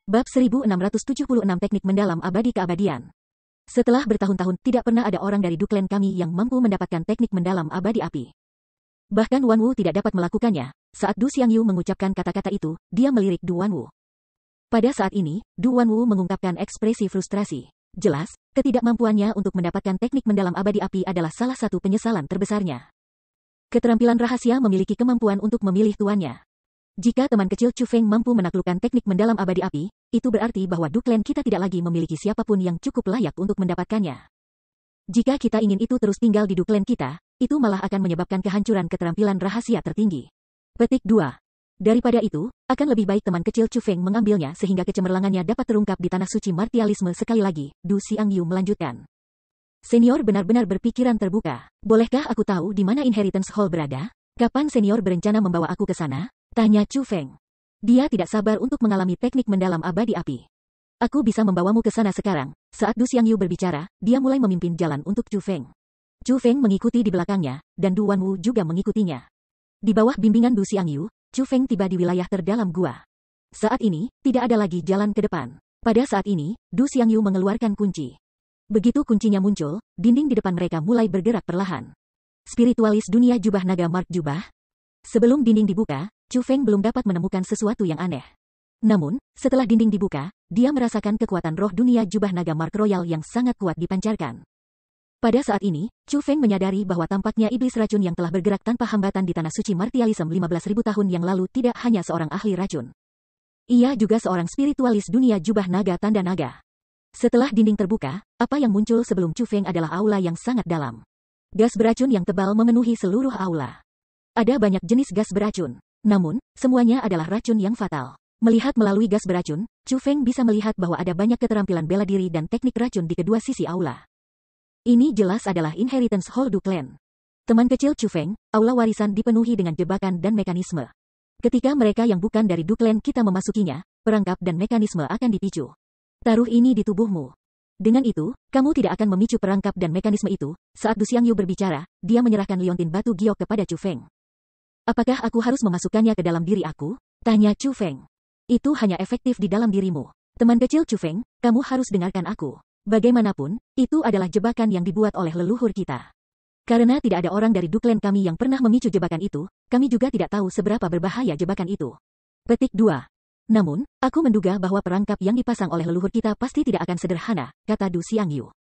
Bab 1676 Teknik Mendalam Abadi Keabadian. Setelah bertahun-tahun tidak pernah ada orang dari Duklen kami yang mampu mendapatkan teknik mendalam abadi api. Bahkan Duan Wu tidak dapat melakukannya. Saat Du Xiangyu mengucapkan kata-kata itu, dia melirik Duan Wu. Pada saat ini, Duan Wu mengungkapkan ekspresi frustrasi. Jelas, ketidakmampuannya untuk mendapatkan teknik mendalam abadi api adalah salah satu penyesalan terbesarnya. Keterampilan rahasia memiliki kemampuan untuk memilih tuannya. Jika teman kecil Chu Feng mampu menaklukkan teknik mendalam abadi api, itu berarti bahwa Duklen kita tidak lagi memiliki siapapun yang cukup layak untuk mendapatkannya. Jika kita ingin itu terus tinggal di Duklen kita, itu malah akan menyebabkan kehancuran keterampilan rahasia tertinggi. Petik 2. Daripada itu, akan lebih baik teman kecil Chu Feng mengambilnya sehingga kecemerlangannya dapat terungkap di tanah suci martialisme sekali lagi, Du Xiangyu melanjutkan. Senior benar-benar berpikiran terbuka. Bolehkah aku tahu di mana Inheritance Hall berada? Kapan senior berencana membawa aku ke sana? Tanya Chu Feng. Dia tidak sabar untuk mengalami teknik mendalam abadi api. Aku bisa membawamu ke sana sekarang. Saat Du Xiangyu berbicara, dia mulai memimpin jalan untuk Chu Feng. Chu Feng mengikuti di belakangnya, dan Duan Wu juga mengikutinya. Di bawah bimbingan Du Xiangyu, Chu Feng tiba di wilayah terdalam gua. Saat ini, tidak ada lagi jalan ke depan. Pada saat ini, Du Xiangyu mengeluarkan kunci. Begitu kuncinya muncul, dinding di depan mereka mulai bergerak perlahan. Spiritualis dunia jubah naga Mark Jubah. Sebelum dinding dibuka, Chu Feng belum dapat menemukan sesuatu yang aneh. Namun, setelah dinding dibuka, dia merasakan kekuatan roh dunia jubah naga Mark Royal yang sangat kuat dipancarkan. Pada saat ini, Chu Feng menyadari bahwa tampaknya iblis racun yang telah bergerak tanpa hambatan di tanah suci martialisme 15.000 tahun yang lalu tidak hanya seorang ahli racun. Ia juga seorang spiritualis dunia jubah naga tanda naga. Setelah dinding terbuka, apa yang muncul sebelum Chu Feng adalah aula yang sangat dalam. Gas beracun yang tebal memenuhi seluruh aula. Ada banyak jenis gas beracun. Namun, semuanya adalah racun yang fatal. Melihat melalui gas beracun, Chu Feng bisa melihat bahwa ada banyak keterampilan bela diri dan teknik racun di kedua sisi aula. Ini jelas adalah Inheritance Hall Duklen. Teman kecil Chu Feng, aula warisan dipenuhi dengan jebakan dan mekanisme. Ketika mereka yang bukan dari Duklen kita memasukinya, perangkap dan mekanisme akan dipicu. Taruh ini di tubuhmu. Dengan itu, kamu tidak akan memicu perangkap dan mekanisme itu. Saat Du Xiangyu berbicara, dia menyerahkan liontin batu giok kepada Chu Feng. Apakah aku harus memasukkannya ke dalam diri aku? Tanya Chu Feng. Itu hanya efektif di dalam dirimu. Teman kecil Chu Feng, kamu harus dengarkan aku. Bagaimanapun, itu adalah jebakan yang dibuat oleh leluhur kita. Karena tidak ada orang dari Duklen kami yang pernah memicu jebakan itu, kami juga tidak tahu seberapa berbahaya jebakan itu. Petik 2. Namun, aku menduga bahwa perangkap yang dipasang oleh leluhur kita pasti tidak akan sederhana, kata Du Xiangyu.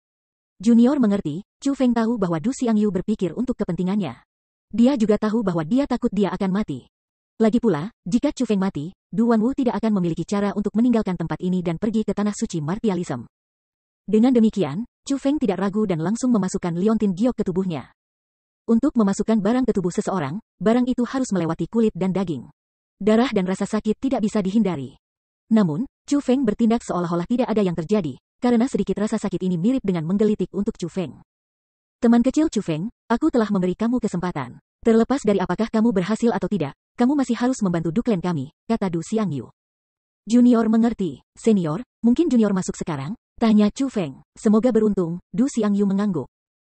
Junior mengerti, Chu Feng tahu bahwa Du Xiangyu berpikir untuk kepentingannya. Dia juga tahu bahwa dia takut dia akan mati. Lagi pula, jika Chu Feng mati, Duan Wu tidak akan memiliki cara untuk meninggalkan tempat ini dan pergi ke tanah suci martialisme. Dengan demikian, Chu Feng tidak ragu dan langsung memasukkan liontin giok ke tubuhnya. Untuk memasukkan barang ke tubuh seseorang, barang itu harus melewati kulit dan daging. Darah dan rasa sakit tidak bisa dihindari. Namun, Chu Feng bertindak seolah-olah tidak ada yang terjadi, karena sedikit rasa sakit ini mirip dengan menggelitik untuk Chu Feng. Teman kecil Chu Feng, aku telah memberi kamu kesempatan. Terlepas dari apakah kamu berhasil atau tidak, kamu masih harus membantu Duklen kami, kata Du Xiangyu. Junior mengerti. Senior, mungkin Junior masuk sekarang? Tanya Chu Feng. Semoga beruntung, Du Xiangyu mengangguk.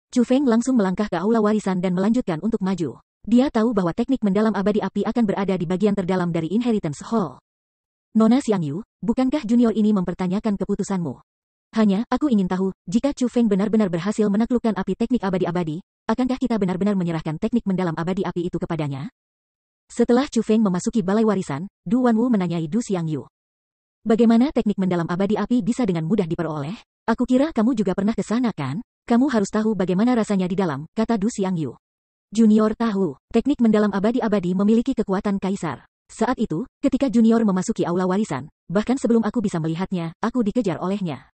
Chu Feng langsung melangkah ke aula warisan dan melanjutkan untuk maju. Dia tahu bahwa teknik mendalam abadi api akan berada di bagian terdalam dari Inheritance Hall. Nona Xiangyu, bukankah Junior ini mempertanyakan keputusanmu? Hanya, aku ingin tahu, jika Chu Feng benar-benar berhasil menaklukkan api teknik abadi-abadi, akankah kita benar-benar menyerahkan teknik mendalam abadi api itu kepadanya? Setelah Chu Feng memasuki balai warisan, Duan Wu menanyai Du Xiangyu. Bagaimana teknik mendalam abadi api bisa dengan mudah diperoleh? Aku kira kamu juga pernah ke sana kan? Kamu harus tahu bagaimana rasanya di dalam, kata Du Xiangyu. Junior tahu, teknik mendalam abadi-abadi memiliki kekuatan kaisar. Saat itu, ketika Junior memasuki aula warisan, bahkan sebelum aku bisa melihatnya, aku dikejar olehnya.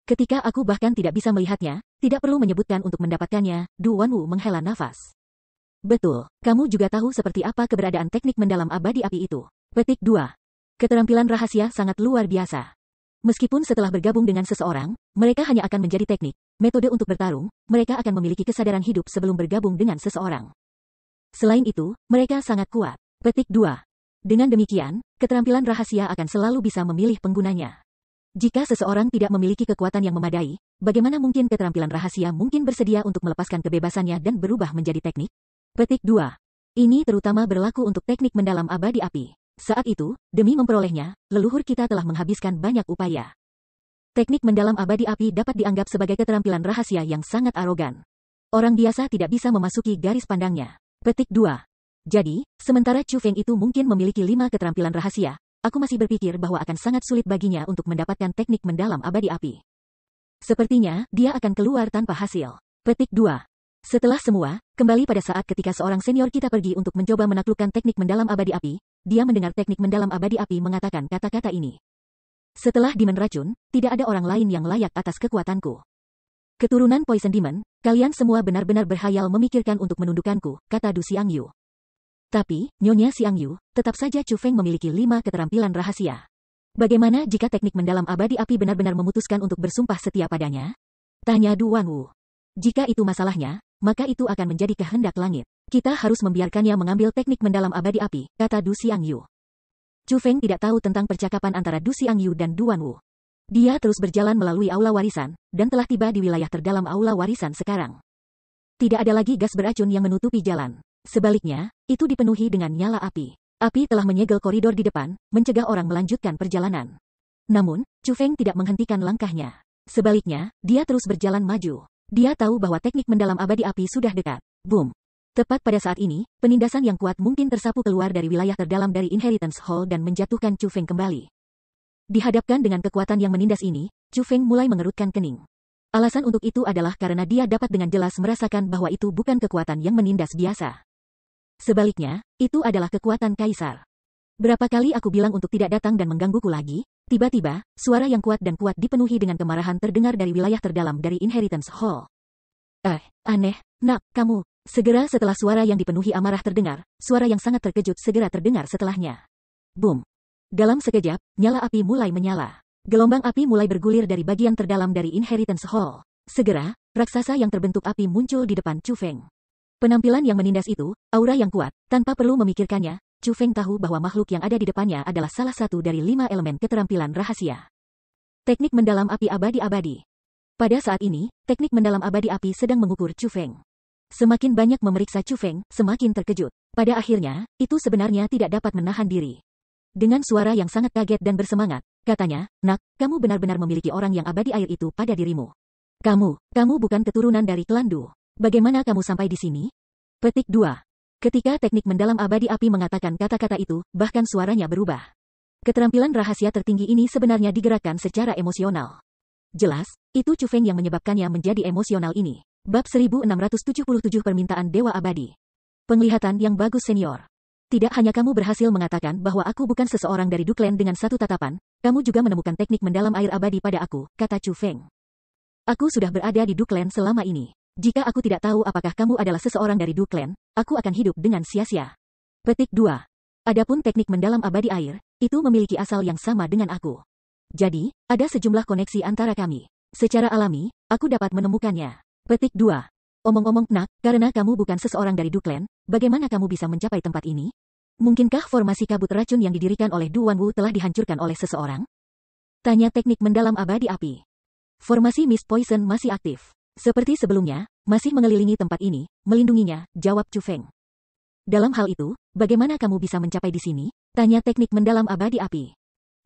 Ketika aku bahkan tidak bisa melihatnya, tidak perlu menyebutkan untuk mendapatkannya, Duan Wu menghela nafas. Betul, kamu juga tahu seperti apa keberadaan teknik mendalam abadi api itu. Petik 2. Keterampilan rahasia sangat luar biasa. Meskipun setelah bergabung dengan seseorang, mereka hanya akan menjadi teknik, metode untuk bertarung, mereka akan memiliki kesadaran hidup sebelum bergabung dengan seseorang. Selain itu, mereka sangat kuat. Petik 2. Dengan demikian, keterampilan rahasia akan selalu bisa memilih penggunanya. Jika seseorang tidak memiliki kekuatan yang memadai, bagaimana mungkin keterampilan rahasia mungkin bersedia untuk melepaskan kebebasannya dan berubah menjadi teknik? Petik 2. Ini terutama berlaku untuk teknik mendalam abadi api. Saat itu, demi memperolehnya, leluhur kita telah menghabiskan banyak upaya. Teknik mendalam abadi api dapat dianggap sebagai keterampilan rahasia yang sangat arogan. Orang biasa tidak bisa memasuki garis pandangnya. Petik 2. Jadi, sementara Chu Feng itu mungkin memiliki 5 keterampilan rahasia, aku masih berpikir bahwa akan sangat sulit baginya untuk mendapatkan teknik mendalam abadi api. Sepertinya, dia akan keluar tanpa hasil. Petik 2. Setelah semua, kembali pada saat ketika seorang senior kita pergi untuk mencoba menaklukkan teknik mendalam abadi api, dia mendengar teknik mendalam abadi api mengatakan kata-kata ini. Setelah Demon Racun, tidak ada orang lain yang layak atas kekuatanku. Keturunan Poison Demon, kalian semua benar-benar berhayal memikirkan untuk menundukkanku, kata Du Xiangyu. Tapi, Nyonya Xiangyu, tetap saja Chu Feng memiliki 5 keterampilan rahasia. Bagaimana jika teknik mendalam abadi api benar-benar memutuskan untuk bersumpah setia padanya? Tanya Du Wanwu. Jika itu masalahnya, maka itu akan menjadi kehendak langit. Kita harus membiarkannya mengambil teknik mendalam abadi api, kata Du Xiangyu. Chu Feng tidak tahu tentang percakapan antara Du Xiangyu dan Du Wanwu. Dia terus berjalan melalui aula warisan, dan telah tiba di wilayah terdalam aula warisan sekarang. Tidak ada lagi gas beracun yang menutupi jalan. Sebaliknya, itu dipenuhi dengan nyala api. Api telah menyegel koridor di depan, mencegah orang melanjutkan perjalanan. Namun, Chu Feng tidak menghentikan langkahnya. Sebaliknya, dia terus berjalan maju. Dia tahu bahwa teknik mendalam abadi api sudah dekat. Boom! Tepat pada saat ini, penindasan yang kuat mungkin tersapu keluar dari wilayah terdalam dari Inheritance Hall dan menjatuhkan Chu Feng kembali. Dihadapkan dengan kekuatan yang menindas ini, Chu Feng mulai mengerutkan kening. Alasan untuk itu adalah karena dia dapat dengan jelas merasakan bahwa itu bukan kekuatan yang menindas biasa. Sebaliknya, itu adalah kekuatan kaisar. Berapa kali aku bilang untuk tidak datang dan menggangguku lagi? Tiba-tiba, suara yang kuat dan kuat dipenuhi dengan kemarahan terdengar dari wilayah terdalam dari Inheritance Hall. Aneh, nak, kamu. Segera setelah suara yang dipenuhi amarah terdengar, suara yang sangat terkejut segera terdengar setelahnya. Boom! Dalam sekejap, nyala api mulai menyala. Gelombang api mulai bergulir dari bagian terdalam dari Inheritance Hall. Segera, raksasa yang terbentuk api muncul di depan Chu Feng. Penampilan yang menindas itu, aura yang kuat, tanpa perlu memikirkannya, Chu Feng tahu bahwa makhluk yang ada di depannya adalah salah satu dari 5 elemen keterampilan rahasia. Teknik mendalam api abadi-abadi. Pada saat ini, teknik mendalam abadi api sedang mengukur Chu Feng. Semakin banyak memeriksa Chu Feng, semakin terkejut. Pada akhirnya, itu sebenarnya tidak dapat menahan diri. Dengan suara yang sangat kaget dan bersemangat, katanya, "Nak, kamu benar-benar memiliki orang yang abadi air itu pada dirimu. Kamu bukan keturunan dari klan Du. Bagaimana kamu sampai di sini?" Petik 2. Ketika teknik mendalam abadi api mengatakan kata-kata itu, bahkan suaranya berubah. Keterampilan rahasia tertinggi ini sebenarnya digerakkan secara emosional. Jelas, itu Chu Feng yang menyebabkannya menjadi emosional ini. Bab 1677 Permintaan Dewa Abadi. Penglihatan yang bagus senior. Tidak hanya kamu berhasil mengatakan bahwa aku bukan seseorang dari Du Clan dengan satu tatapan, kamu juga menemukan teknik mendalam air abadi pada aku, kata Chu Feng. Aku sudah berada di Du Clan selama ini. Jika aku tidak tahu apakah kamu adalah seseorang dari Du Clan, aku akan hidup dengan sia-sia. Petik 2. Adapun teknik mendalam abadi air, itu memiliki asal yang sama dengan aku. Jadi, ada sejumlah koneksi antara kami. Secara alami, aku dapat menemukannya. Petik 2. Omong-omong, nak, karena kamu bukan seseorang dari Du Clan, bagaimana kamu bisa mencapai tempat ini? Mungkinkah formasi kabut racun yang didirikan oleh Du Wanwu telah dihancurkan oleh seseorang? Tanya teknik mendalam abadi api. Formasi Mist Poison masih aktif. Seperti sebelumnya, masih mengelilingi tempat ini, melindunginya, jawab Chu Feng. Dalam hal itu, bagaimana kamu bisa mencapai di sini? Tanya teknik mendalam abadi api.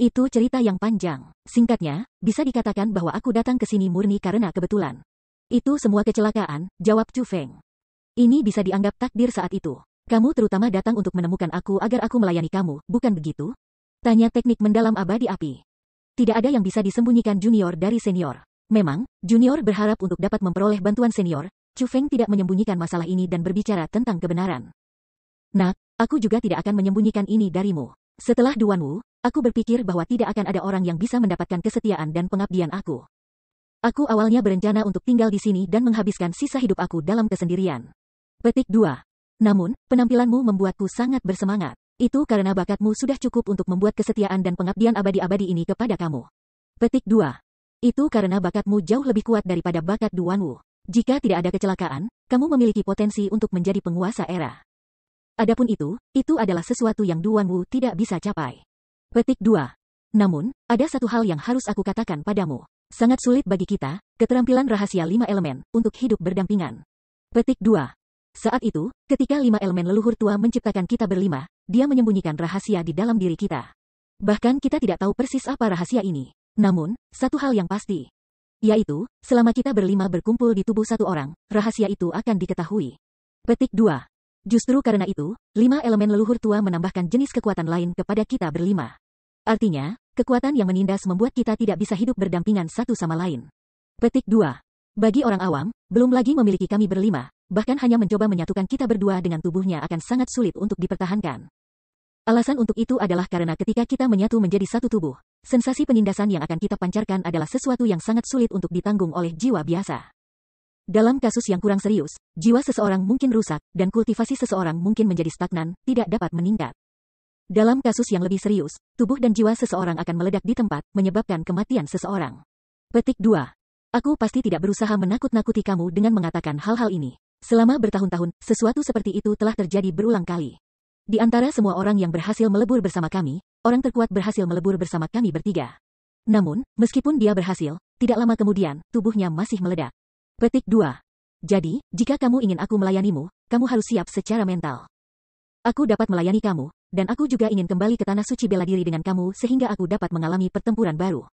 Itu cerita yang panjang. Singkatnya, bisa dikatakan bahwa aku datang ke sini murni karena kebetulan. Itu semua kecelakaan, jawab Chu Feng. Ini bisa dianggap takdir saat itu. Kamu terutama datang untuk menemukan aku agar aku melayani kamu, bukan begitu? Tanya teknik mendalam abadi api. Tidak ada yang bisa disembunyikan junior dari senior. Memang, junior berharap untuk dapat memperoleh bantuan senior. Chu Feng tidak menyembunyikan masalah ini dan berbicara tentang kebenaran. Nak, aku juga tidak akan menyembunyikan ini darimu. Setelah Du Wanwu, aku berpikir bahwa tidak akan ada orang yang bisa mendapatkan kesetiaan dan pengabdian aku. Aku awalnya berencana untuk tinggal di sini dan menghabiskan sisa hidup aku dalam kesendirian. Petik 2. Namun, penampilanmu membuatku sangat bersemangat. Itu karena bakatmu sudah cukup untuk membuat kesetiaan dan pengabdian abadi-abadi ini kepada kamu. Petik 2. Itu karena bakatmu jauh lebih kuat daripada bakat Du Wanwu. Jika tidak ada kecelakaan, kamu memiliki potensi untuk menjadi penguasa era. Adapun itu adalah sesuatu yang Du Wanwu tidak bisa capai. Petik 2. Namun, ada satu hal yang harus aku katakan padamu. Sangat sulit bagi kita, keterampilan rahasia 5 elemen, untuk hidup berdampingan. Petik 2. Saat itu, ketika 5 elemen leluhur tua menciptakan kita berlima, dia menyembunyikan rahasia di dalam diri kita. Bahkan kita tidak tahu persis apa rahasia ini. Namun, satu hal yang pasti, yaitu, selama kita berlima berkumpul di tubuh satu orang, rahasia itu akan diketahui. Petik 2. Justru karena itu, 5 elemen leluhur tua menambahkan jenis kekuatan lain kepada kita berlima. Artinya, kekuatan yang menindas membuat kita tidak bisa hidup berdampingan satu sama lain. Petik 2. Bagi orang awam, belum lagi memiliki kami berlima, bahkan hanya mencoba menyatukan kita berdua dengan tubuhnya akan sangat sulit untuk dipertahankan. Alasan untuk itu adalah karena ketika kita menyatu menjadi satu tubuh, sensasi penindasan yang akan kita pancarkan adalah sesuatu yang sangat sulit untuk ditanggung oleh jiwa biasa. Dalam kasus yang kurang serius, jiwa seseorang mungkin rusak, dan kultivasi seseorang mungkin menjadi stagnan, tidak dapat meningkat. Dalam kasus yang lebih serius, tubuh dan jiwa seseorang akan meledak di tempat, menyebabkan kematian seseorang. Petik 2. Aku pasti tidak berusaha menakut-nakuti kamu dengan mengatakan hal-hal ini. Selama bertahun-tahun, sesuatu seperti itu telah terjadi berulang kali. Di antara semua orang yang berhasil melebur bersama kami, orang terkuat berhasil melebur bersama kami bertiga. Namun, meskipun dia berhasil, tidak lama kemudian, tubuhnya masih meledak. Petik 2. Jadi, jika kamu ingin aku melayanimu, kamu harus siap secara mental. Aku dapat melayani kamu, dan aku juga ingin kembali ke tanah suci bela diri dengan kamu sehingga aku dapat mengalami pertempuran baru.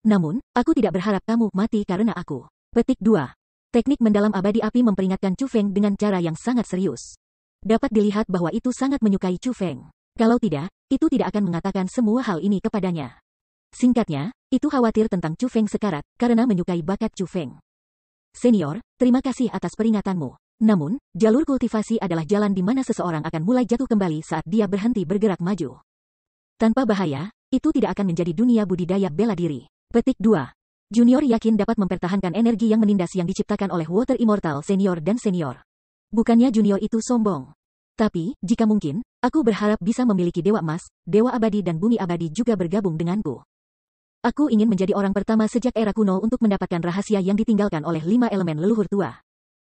Namun, aku tidak berharap kamu mati karena aku. Petik 2. Teknik mendalam abadi api memperingatkan Chu Feng dengan cara yang sangat serius. Dapat dilihat bahwa itu sangat menyukai Chu Feng. Kalau tidak, itu tidak akan mengatakan semua hal ini kepadanya. Singkatnya, itu khawatir tentang Chu Feng sekarat, karena menyukai bakat Chu Feng. Senior, terima kasih atas peringatanmu. Namun, jalur kultivasi adalah jalan di mana seseorang akan mulai jatuh kembali saat dia berhenti bergerak maju. Tanpa bahaya, itu tidak akan menjadi dunia budidaya bela diri. Petik 2. Junior yakin dapat mempertahankan energi yang menindas yang diciptakan oleh Water Immortal Senior dan Senior. Bukannya Junior itu sombong. Tapi, jika mungkin, aku berharap bisa memiliki Dewa Emas, Dewa Abadi dan Bumi Abadi juga bergabung denganku. Aku ingin menjadi orang pertama sejak era kuno untuk mendapatkan rahasia yang ditinggalkan oleh 5 elemen leluhur tua.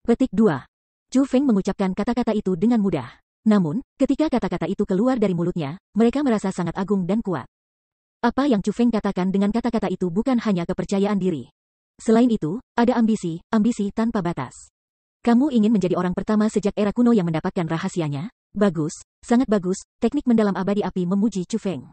Petik 2. Chu Feng mengucapkan kata-kata itu dengan mudah. Namun, ketika kata-kata itu keluar dari mulutnya, mereka merasa sangat agung dan kuat. Apa yang Chu Feng katakan dengan kata-kata itu bukan hanya kepercayaan diri. Selain itu, ada ambisi tanpa batas. Kamu ingin menjadi orang pertama sejak era kuno yang mendapatkan rahasianya? Bagus, sangat bagus, teknik mendalam abadi api memuji Chu Feng.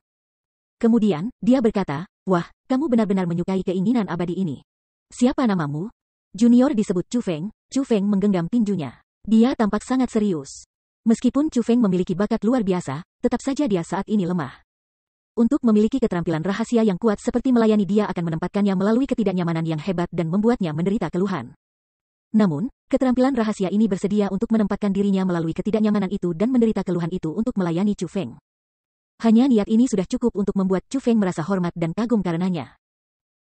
Kemudian, dia berkata, wah, kamu benar-benar menyukai keinginan abadi ini. Siapa namamu? Junior disebut Chu Feng. Chu Feng menggenggam tinjunya. Dia tampak sangat serius. Meskipun Chu Feng memiliki bakat luar biasa, tetap saja dia saat ini lemah. Untuk memiliki keterampilan rahasia yang kuat seperti melayani dia akan menempatkannya melalui ketidaknyamanan yang hebat dan membuatnya menderita keluhan. Namun, keterampilan rahasia ini bersedia untuk menempatkan dirinya melalui ketidaknyamanan itu dan menderita keluhan itu untuk melayani Chu Feng. Hanya niat ini sudah cukup untuk membuat Chu Feng merasa hormat dan kagum karenanya.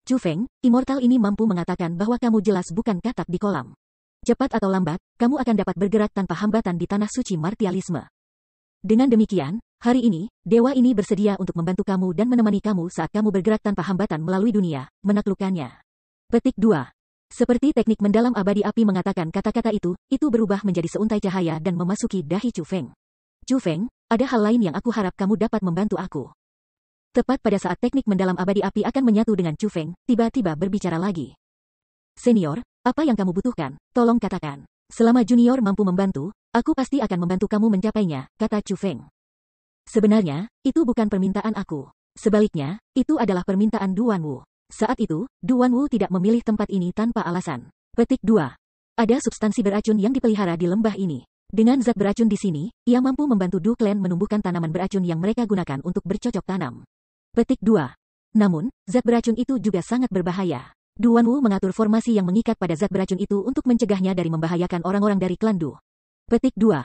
Chu Feng, Immortal ini mampu mengatakan bahwa kamu jelas bukan katak di kolam. Cepat atau lambat, kamu akan dapat bergerak tanpa hambatan di tanah suci martialisme. Dengan demikian, hari ini, dewa ini bersedia untuk membantu kamu dan menemani kamu saat kamu bergerak tanpa hambatan melalui dunia, menaklukkannya. Petik 2. Seperti teknik mendalam abadi api mengatakan kata-kata itu berubah menjadi seuntai cahaya dan memasuki dahi Chu Feng. Chu Feng, ada hal lain yang aku harap kamu dapat membantu aku. Tepat pada saat teknik mendalam abadi api akan menyatu dengan Chu Feng, tiba-tiba berbicara lagi. Senior, apa yang kamu butuhkan? Tolong katakan. Selama Junior mampu membantu, aku pasti akan membantu kamu mencapainya, kata Chu Feng. Sebenarnya, itu bukan permintaan aku. Sebaliknya, itu adalah permintaan Du Wanwu. Saat itu, Du Wanwu tidak memilih tempat ini tanpa alasan. Petik 2. Ada substansi beracun yang dipelihara di lembah ini. Dengan zat beracun di sini, ia mampu membantu Du Clan menumbuhkan tanaman beracun yang mereka gunakan untuk bercocok tanam. Petik 2. Namun, zat beracun itu juga sangat berbahaya. Du Wanwu mengatur formasi yang mengikat pada zat beracun itu untuk mencegahnya dari membahayakan orang-orang dari klan Du. Petik 2.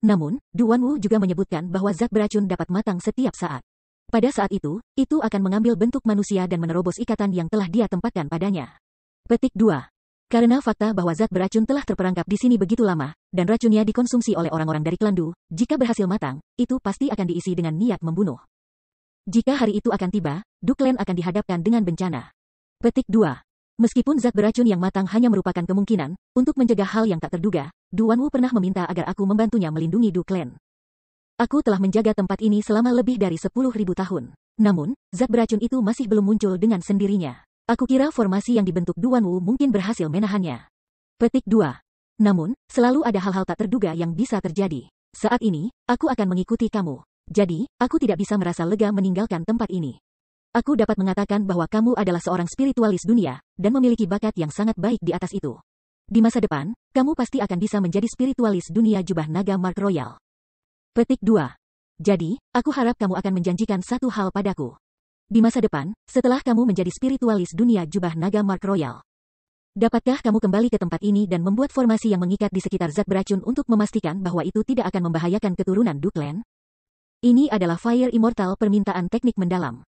Namun, Du Wanwu juga menyebutkan bahwa zat beracun dapat matang setiap saat. Pada saat itu akan mengambil bentuk manusia dan menerobos ikatan yang telah dia tempatkan padanya. Petik 2. Karena fakta bahwa zat beracun telah terperangkap di sini begitu lama, dan racunnya dikonsumsi oleh orang-orang dari klan Du, jika berhasil matang, itu pasti akan diisi dengan niat membunuh. Jika hari itu akan tiba, Du Clan akan dihadapkan dengan bencana. Petik 2. Meskipun zat beracun yang matang hanya merupakan kemungkinan, untuk mencegah hal yang tak terduga, Du Wanwu pernah meminta agar aku membantunya melindungi Du Clan. Aku telah menjaga tempat ini selama lebih dari 10.000 tahun. Namun, zat beracun itu masih belum muncul dengan sendirinya. Aku kira formasi yang dibentuk Du Wanwu mungkin berhasil menahannya. Petik 2. Namun, selalu ada hal-hal tak terduga yang bisa terjadi. Saat ini, aku akan mengikuti kamu. Jadi, aku tidak bisa merasa lega meninggalkan tempat ini. Aku dapat mengatakan bahwa kamu adalah seorang spiritualis dunia, dan memiliki bakat yang sangat baik di atas itu. Di masa depan, kamu pasti akan bisa menjadi spiritualis dunia jubah naga Mark Royal. Petik 2. Jadi, aku harap kamu akan menjanjikan satu hal padaku. Di masa depan, setelah kamu menjadi spiritualis dunia jubah naga Mark Royal, dapatkah kamu kembali ke tempat ini dan membuat formasi yang mengikat di sekitar zat beracun untuk memastikan bahwa itu tidak akan membahayakan keturunan Duklen? Ini adalah Fire Immortal permintaan teknik mendalam.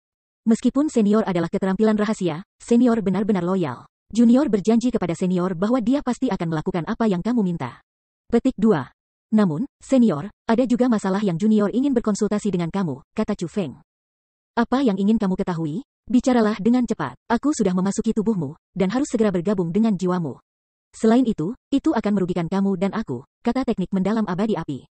Meskipun senior adalah keterampilan rahasia, senior benar-benar loyal. Junior berjanji kepada senior bahwa dia pasti akan melakukan apa yang kamu minta. Petik 2. Namun, senior, ada juga masalah yang junior ingin berkonsultasi dengan kamu, kata Chu Feng. Apa yang ingin kamu ketahui? Bicaralah dengan cepat. Aku sudah memasuki tubuhmu, dan harus segera bergabung dengan jiwamu. Selain itu akan merugikan kamu dan aku, kata teknik mendalam abadi api.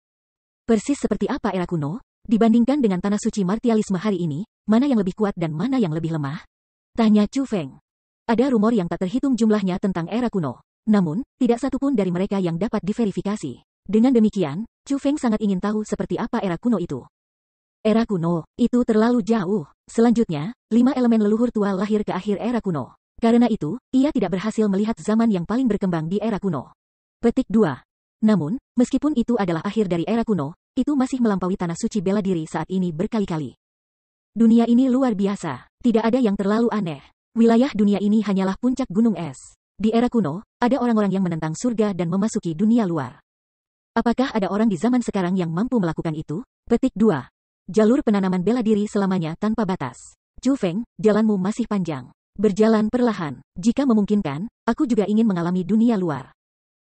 Persis seperti apa era kuno? Dibandingkan dengan tanah suci martialisme hari ini, mana yang lebih kuat dan mana yang lebih lemah? Tanya Chu Feng. Ada rumor yang tak terhitung jumlahnya tentang era kuno. Namun, tidak satupun dari mereka yang dapat diverifikasi. Dengan demikian, Chu Feng sangat ingin tahu seperti apa era kuno itu. Era kuno, itu terlalu jauh. Selanjutnya, 5 elemen leluhur tua lahir ke akhir era kuno. Karena itu, ia tidak berhasil melihat zaman yang paling berkembang di era kuno. Petik 2. Namun, meskipun itu adalah akhir dari era kuno, itu masih melampaui tanah suci bela diri saat ini berkali-kali. Dunia ini luar biasa. Tidak ada yang terlalu aneh. Wilayah dunia ini hanyalah puncak gunung es. Di era kuno, ada orang-orang yang menentang surga dan memasuki dunia luar. Apakah ada orang di zaman sekarang yang mampu melakukan itu? Petik 2. Jalur penanaman bela diri selamanya tanpa batas. Chu Feng, jalanmu masih panjang. Berjalan perlahan. Jika memungkinkan, aku juga ingin mengalami dunia luar.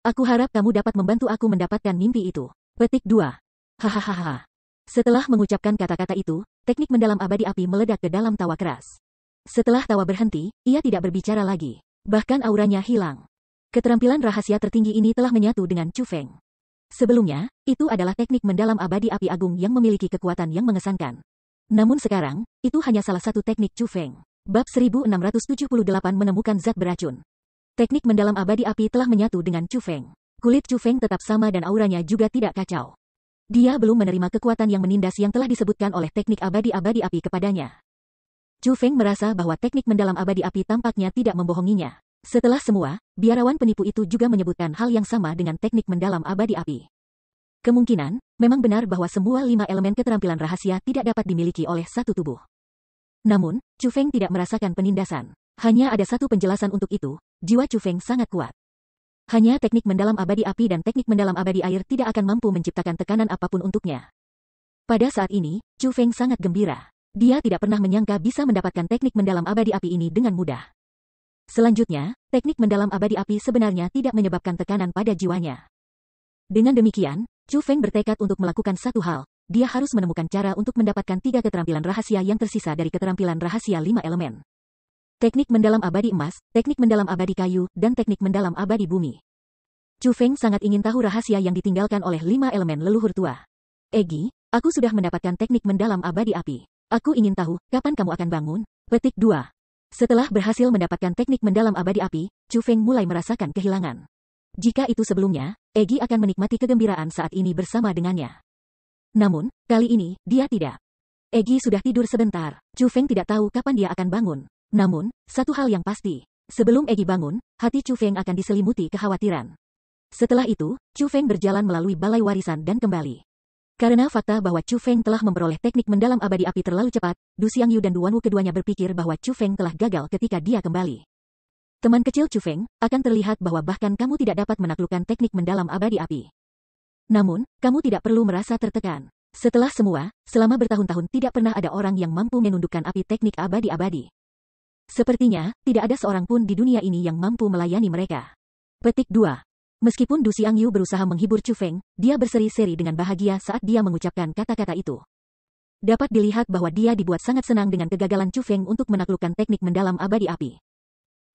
Aku harap kamu dapat membantu aku mendapatkan mimpi itu. Petik 2. Hahaha. Setelah mengucapkan kata-kata itu, teknik mendalam abadi api meledak ke dalam tawa keras. Setelah tawa berhenti, ia tidak berbicara lagi. Bahkan auranya hilang. Keterampilan rahasia tertinggi ini telah menyatu dengan Chu Feng. Sebelumnya, itu adalah teknik mendalam abadi api agung yang memiliki kekuatan yang mengesankan. Namun sekarang, itu hanya salah satu teknik Chu Feng. Bab 1678 menemukan zat beracun. Teknik mendalam abadi api telah menyatu dengan Chu Feng. Kulit Chu Feng tetap sama dan auranya juga tidak kacau. Dia belum menerima kekuatan yang menindas yang telah disebutkan oleh teknik abadi api kepadanya. Chu Feng merasa bahwa teknik mendalam abadi api tampaknya tidak membohonginya. Setelah semua, biarawan penipu itu juga menyebutkan hal yang sama dengan teknik mendalam abadi api. Kemungkinan, memang benar bahwa semua 5 elemen keterampilan rahasia tidak dapat dimiliki oleh satu tubuh. Namun, Chu Feng tidak merasakan penindasan. Hanya ada satu penjelasan untuk itu, jiwa Chu Feng sangat kuat. Hanya teknik mendalam abadi api dan teknik mendalam abadi air tidak akan mampu menciptakan tekanan apapun untuknya. Pada saat ini, Chu Feng sangat gembira. Dia tidak pernah menyangka bisa mendapatkan teknik mendalam abadi api ini dengan mudah. Selanjutnya, teknik mendalam abadi api sebenarnya tidak menyebabkan tekanan pada jiwanya. Dengan demikian, Chu Feng bertekad untuk melakukan satu hal. Dia harus menemukan cara untuk mendapatkan 3 keterampilan rahasia yang tersisa dari keterampilan rahasia 5 elemen. Teknik mendalam abadi emas, teknik mendalam abadi kayu, dan teknik mendalam abadi bumi. Chu Feng sangat ingin tahu rahasia yang ditinggalkan oleh 5 elemen leluhur tua. Egi, aku sudah mendapatkan teknik mendalam abadi api. Aku ingin tahu, kapan kamu akan bangun? Petik 2. Setelah berhasil mendapatkan teknik mendalam abadi api, Chu Feng mulai merasakan kehilangan. Jika itu sebelumnya, Egi akan menikmati kegembiraan saat ini bersama dengannya. Namun, kali ini, dia tidak. Egi sudah tidur sebentar. Chu Feng tidak tahu kapan dia akan bangun. Namun, satu hal yang pasti. Sebelum Egi bangun, hati Chu Feng akan diselimuti kekhawatiran. Setelah itu, Chu Feng berjalan melalui balai warisan dan kembali. Karena fakta bahwa Chu Feng telah memperoleh teknik mendalam abadi api terlalu cepat, Du Xiangyu dan Duan Wu keduanya berpikir bahwa Chu Feng telah gagal ketika dia kembali. Teman kecil Chu Feng, akan terlihat bahwa bahkan kamu tidak dapat menaklukkan teknik mendalam abadi api. Namun, kamu tidak perlu merasa tertekan. Setelah semua, selama bertahun-tahun tidak pernah ada orang yang mampu menundukkan api teknik abadi-abadi. Sepertinya, tidak ada seorang pun di dunia ini yang mampu melayani mereka. Petik 2. Meskipun Du Xiangyu berusaha menghibur Chu Feng, dia berseri-seri dengan bahagia saat dia mengucapkan kata-kata itu. Dapat dilihat bahwa dia dibuat sangat senang dengan kegagalan Chu Feng untuk menaklukkan teknik mendalam abadi api.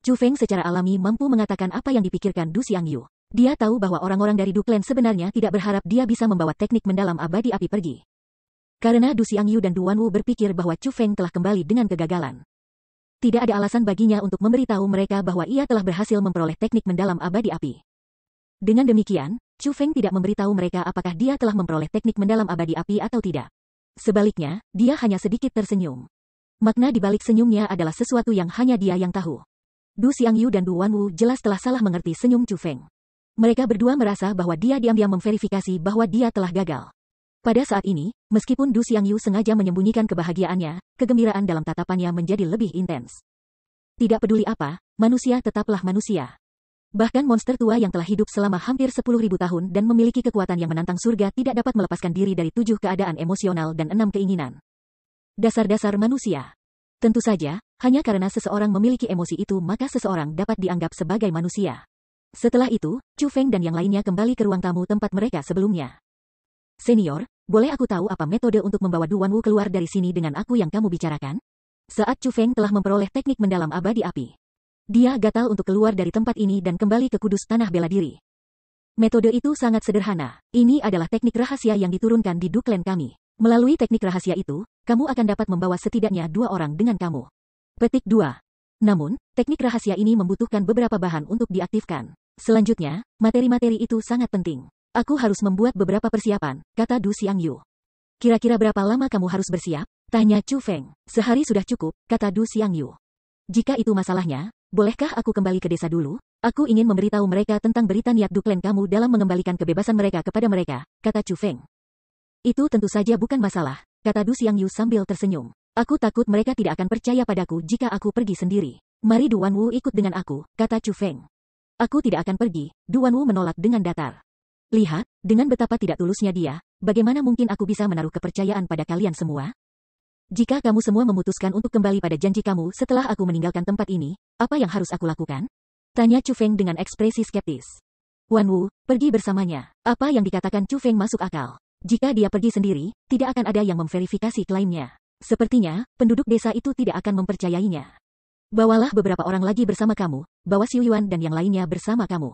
Chu Feng secara alami mampu mengatakan apa yang dipikirkan Du Xiangyu. Dia tahu bahwa orang-orang dari Duklen sebenarnya tidak berharap dia bisa membawa teknik mendalam abadi api pergi. Karena Du Xiangyu dan Duan Wu berpikir bahwa Chu Feng telah kembali dengan kegagalan. Tidak ada alasan baginya untuk memberitahu mereka bahwa ia telah berhasil memperoleh teknik mendalam abadi api. Dengan demikian, Chu Feng tidak memberitahu mereka apakah dia telah memperoleh teknik mendalam abadi api atau tidak. Sebaliknya, dia hanya sedikit tersenyum. Makna di balik senyumnya adalah sesuatu yang hanya dia yang tahu. Du Xiangyu dan Du Wanwu jelas telah salah mengerti senyum Chu Feng. Mereka berdua merasa bahwa dia diam-diam memverifikasi bahwa dia telah gagal. Pada saat ini, meskipun Du Xiangyu sengaja menyembunyikan kebahagiaannya, kegembiraan dalam tatapannya menjadi lebih intens. Tidak peduli apa, manusia tetaplah manusia. Bahkan monster tua yang telah hidup selama hampir 10.000 tahun dan memiliki kekuatan yang menantang surga tidak dapat melepaskan diri dari 7 keadaan emosional dan 6 keinginan. Dasar-dasar manusia. Tentu saja, hanya karena seseorang memiliki emosi itu maka seseorang dapat dianggap sebagai manusia. Setelah itu, Chu Feng dan yang lainnya kembali ke ruang tamu tempat mereka sebelumnya. Senior, boleh aku tahu apa metode untuk membawa Du Wanwu keluar dari sini dengan aku yang kamu bicarakan? Saat Chu Feng telah memperoleh teknik mendalam abadi api. Dia gatal untuk keluar dari tempat ini dan kembali ke kudus tanah bela diri. Metode itu sangat sederhana. Ini adalah teknik rahasia yang diturunkan di Du Clan kami. Melalui teknik rahasia itu, kamu akan dapat membawa setidaknya 2 orang dengan kamu. Petik 2. Namun, teknik rahasia ini membutuhkan beberapa bahan untuk diaktifkan. Selanjutnya, materi-materi itu sangat penting. Aku harus membuat beberapa persiapan, kata Du Xiangyu. Kira-kira berapa lama kamu harus bersiap? Tanya Chu Feng. Sehari sudah cukup, kata Du Xiangyu. Jika itu masalahnya, bolehkah aku kembali ke desa dulu? Aku ingin memberitahu mereka tentang berita niat Du Clan kamu dalam mengembalikan kebebasan mereka kepada mereka, kata Chu Feng. Itu tentu saja bukan masalah, kata Du Xiangyu sambil tersenyum. Aku takut mereka tidak akan percaya padaku jika aku pergi sendiri. Mari Du Wanwu ikut dengan aku, kata Chu Feng. Aku tidak akan pergi, Du Wanwu menolak dengan datar. Lihat, dengan betapa tidak tulusnya dia, bagaimana mungkin aku bisa menaruh kepercayaan pada kalian semua? Jika kamu semua memutuskan untuk kembali pada janji kamu setelah aku meninggalkan tempat ini, apa yang harus aku lakukan? Tanya Chu Feng dengan ekspresi skeptis. Wanwu, pergi bersamanya. Apa yang dikatakan Chu Feng masuk akal. Jika dia pergi sendiri, tidak akan ada yang memverifikasi klaimnya. Sepertinya, penduduk desa itu tidak akan mempercayainya. Bawalah beberapa orang lagi bersama kamu, bawa Xiu Yuan dan yang lainnya bersama kamu.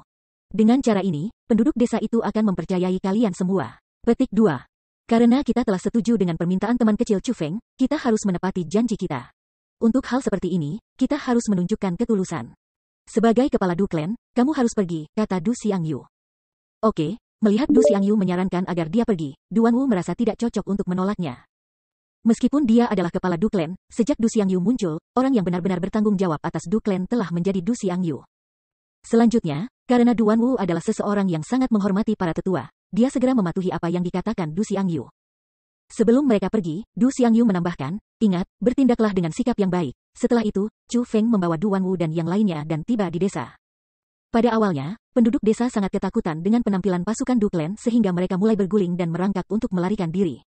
Dengan cara ini, penduduk desa itu akan mempercayai kalian semua. Petik 2. Karena kita telah setuju dengan permintaan teman kecil Chu Feng, kita harus menepati janji kita. Untuk hal seperti ini, kita harus menunjukkan ketulusan. Sebagai kepala Du Clan, kamu harus pergi, kata Du Xiangyu. Oke, melihat Du Xiangyu menyarankan agar dia pergi, Du Wanwu merasa tidak cocok untuk menolaknya. Meskipun dia adalah kepala Du Clan, sejak Du Xiangyu muncul, orang yang benar-benar bertanggung jawab atas Du Clan telah menjadi Du Xiangyu. Selanjutnya, karena Du Wanwu adalah seseorang yang sangat menghormati para tetua, dia segera mematuhi apa yang dikatakan Du Xiangyu. Sebelum mereka pergi, Du Xiangyu menambahkan, ingat, bertindaklah dengan sikap yang baik. Setelah itu, Chu Feng membawa Du Wanwu dan yang lainnya dan tiba di desa. Pada awalnya, penduduk desa sangat ketakutan dengan penampilan pasukan Du Clan sehingga mereka mulai berguling dan merangkak untuk melarikan diri.